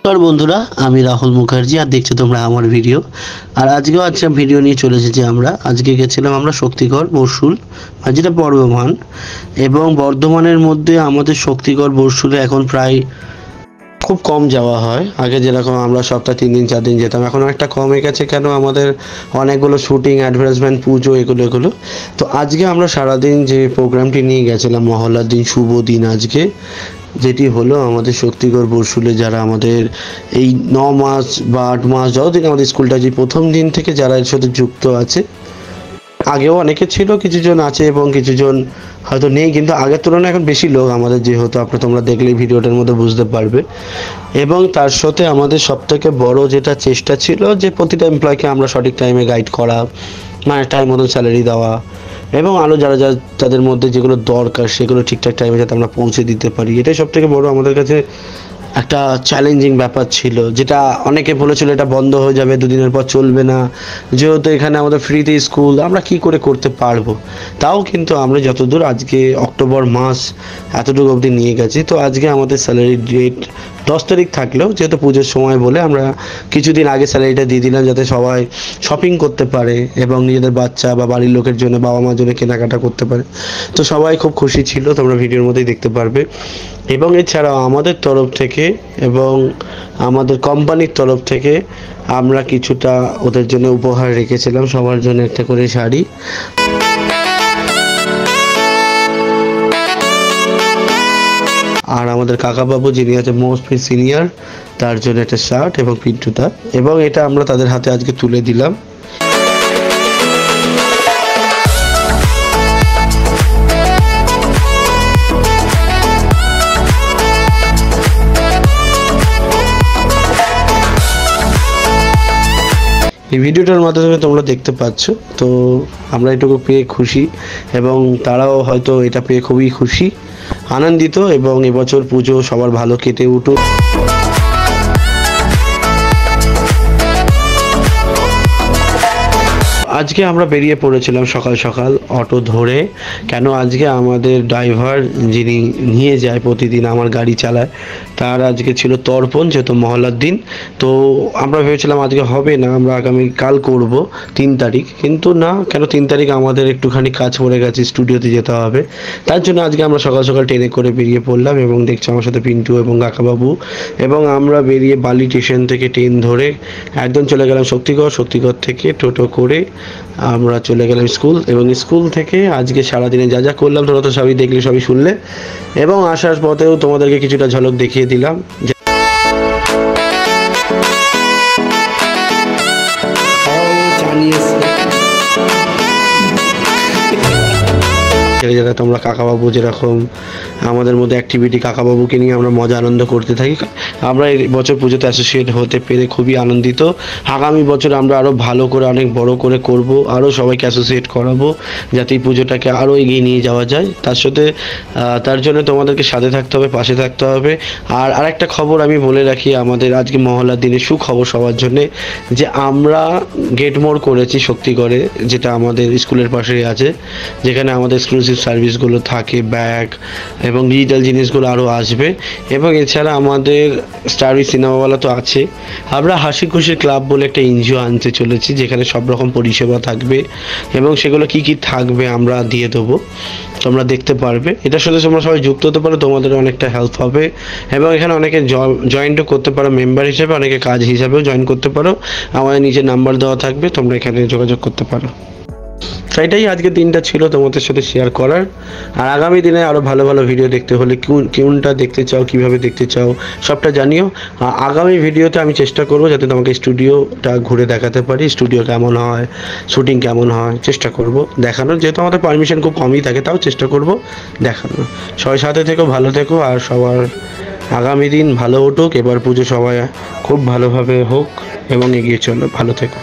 নমস্কার বন্ধুরা, আমি রাহুল মুখার্জি আর দেখছো তোমরা আমার ভিডিও। আর আজকেও ভিডিও নিয়ে চলে এসেছি। আজকে গেছিলাম আমরা শক্তিগড় বরশুল, যেটা বর্ধমান, এবং বর্ধমানের মধ্যে আমাদের শক্তিগড় বরশুলে এখন প্রায় খুব কম যাওয়া হয়। আগে যেরকম আমরা সপ্তাহে 3 দিন 4 দিন যেতাম, এখন একটা কমে গেছে। কেন? আমাদের অনেকগুলো শুটিং, অ্যাডভার্টাইজমেন্ট, পুজো, এগুলো। তো আজকে আমরা সারাদিন যে প্রোগ্রামটি নিয়ে গেছিলাম, মহল্লার দিন, শুভ দিন আজকে, যেটি হলো আমাদের শক্তিগড় বরশুলে যারা আমাদের এই 9 মাস বা 8 মাস যতদিন আমাদের স্কুলটা, যে প্রথম দিন থেকে যারা এর সাথে যুক্ত আছে, আগেও অনেকে ছিল, কিছুজন আছে এবং কিছুজন হয়তো নেই, কিন্তু আগের তুলনায় এখন বেশি লোক আমাদের, যেহেতু তোমরা দেখলেই ভিডিওটার মধ্যে বুঝতে পারবে। এবং তার সাথে আমাদের সবথেকে বড় যেটা চেষ্টা ছিল, যে প্রতিটা এমপ্লয়কে আমরা সঠিক টাইমে গাইড করা, মানে টাইম মতো স্যালারি দেওয়া, এবং আরও যারা তাদের মধ্যে যেগুলো দরকার সেগুলো ঠিকঠাক টাইমে যাতে আমরা পৌঁছে দিতে পারি। এটাই সবথেকে বড় আমাদের কাছে একটা চ্যালেঞ্জিং ব্যাপার ছিল, যেটা অনেকে বলেছিল এটা বন্ধ হয়ে যাবে, 2 দিনের পর চলবে না, যেহেতু এখানে আমাদের ফ্রিতে স্কুল, আমরা কি করে করতে পারবো। তাও কিন্তু আমরা যতদূর আজকে অক্টোবর মাস এতটুকু অবধি নিয়ে গেছি। তো আজকে আমাদের স্যালারি ডেট 10 তারিখ থাকলেও, যেহেতু পুজোর সময় বলে আমরা কিছুদিন আগে স্যালারিটা দিয়ে দিলাম, যাতে সবাই শপিং করতে পারে এবং নিজেদের বাচ্চা বা বাড়ির লোকের জন্য, বাবা মার জন্য কেনাকাটা করতে পারে। তো সবাই খুব খুশি ছিল, তোমরা ভিডিওর মধ্যেই দেখতে পারবে। এবং এছাড়াও আমাদের তরফ থেকে এবং আমাদের কোম্পানির তরফ থেকে আমরা কিছুটা ওদের জন্য উপহার রেখেছিলাম, সবার জন্য একটা করে শাড়ি, আর আমাদের কাকাবাবু যিনি আছে মোস্ট সিনিয়র, তার জন্য একটা শার্ট এবং পিন্টুতা, এবং এটা আমরা তাদের হাতে আজকে তুলে দিলাম। এই ভিডিওটার মাধ্যমে তোমরা দেখতে পাচ্ছ। তো আমরা এটুকু পেয়ে খুশি, এবং তারাও হয়তো এটা পেয়ে খুবই খুশি, আনন্দিত, এবং এবছর পুজো সবার ভালো কেটে উঠুক। আজকে আমরা বেরিয়ে পড়েছিলাম সকাল সকাল অটো ধরে। কেন? আজকে আমাদের ড্রাইভার যিনি নিয়ে যায় প্রতিদিন, আমার গাড়ি চালায়, তার আজকে ছিল তর্পণ, যেহেতু মহল্লার দিন। তো আমরা ভেবেছিলাম আজকে হবে না, আমরা আগামীকাল করব 3 তারিখ, কিন্তু না। কেন? 3 তারিখ আমাদের একটুখানি কাজ পড়ে গেছে, স্টুডিওতে যেতে হবে। তার জন্য আজকে আমরা সকাল সকাল ট্রেনে করে বেরিয়ে পড়লাম, এবং দেখছি আমার সাথে পিন্টু এবং কাকাবাবু, এবং আমরা বেরিয়ে বালি স্টেশন থেকে ট্রেন ধরে একদম চলে গেলাম শক্তিগড় থেকে টোটো করে আমরা চলে গেলাম স্কুল। এবং স্কুল থেকে আজকে সারাদিনে যা যা করলাম তোমরা তো সবই দেখলে, সবই শুনলে, এবং আসার পথেও তোমাদেরকে কিছুটা ঝলক দেখিয়ে দিলাম। যারা তোমরা কাকাবাবু, যেরকম আমাদের মধ্যে অ্যাক্টিভিটি, কাকাবাবুকে নিয়ে আমরা মজা আনন্দ করতে থাকি। আমরা এই বছর পুজোতে অ্যাসোসিয়েট হতে পেরে খুবই আনন্দিত। আগামী বছর আমরা আরও ভালো করে, অনেক বড় করে করব, আরও সবাইকে অ্যাসোসিয়েট করাবো, যাতে এই পুজোটাকে আরও এগিয়ে নিয়ে যাওয়া যায়। তার জন্য তোমাদেরকে সাথে থাকতে হবে, পাশে থাকতে হবে। আর আরেকটা খবর আমি বলে রাখি, আমাদের আজকে মহল্লার দিনে সুখবর সবার জন্যে, যে আমরা গেট মোড় করেছি শক্তিগড়ে, যেটা আমাদের স্কুলের পাশেই আছে, যেখানে আমাদের এক্সক্লুসিভ সার্ভিসগুলো থাকে, ব্যাগ এবং ডিজিটাল জিনিসগুলো আরও আসবে। এবং এছাড়া আমাদের স্টারউইচ সিনেমাওয়ালা তো আছে, আমরা হাসি খুশি ক্লাব বলে একটা এনজিও আনতে চলেছি, যেখানে সব রকম পরিষেবা থাকবে, এবং সেগুলো কি কি থাকবে আমরা দিয়ে দেবো, তোমরা দেখতে পারবে। এটার সাথে তোমরা সবাই যুক্ত হতে পারো, তোমাদের অনেকটা হেল্প হবে। এবং এখানে অনেকে জয়েন্টও করতে পারো, মেম্বার হিসেবে, অনেকে কাজ হিসাবেও জয়েন করতে পারো। আমাদের নিচে নাম্বার দেওয়া থাকবে, তোমরা এখানে যোগাযোগ করতে পারো। এটাই আজকের দিনটা ছিল তোমাদের সাথে শেয়ার করার। আর আগামী দিনে আরও ভালো ভালো ভিডিও দেখতে হলে কোনটা দেখতে চাও, কিভাবে দেখতে চাও, সবটা জানিও। আগামী ভিডিওতে আমি চেষ্টা করব যাতে তোমাকে স্টুডিওটা ঘুরে দেখাতে পারি, স্টুডিও কেমন হয়, শুটিং কেমন হয়, চেষ্টা করব দেখানোর। যেহেতু আমাদের পারমিশন খুব কমই থাকে, তাও চেষ্টা করব দেখানোর। সবাই সাথে থেকো, ভালো থেকো, আর সবার আগামী দিন ভালো উঠুক। এবার পুজো সবাই খুব ভালোভাবে হোক এবং এগিয়ে চলো। ভালো থেকো।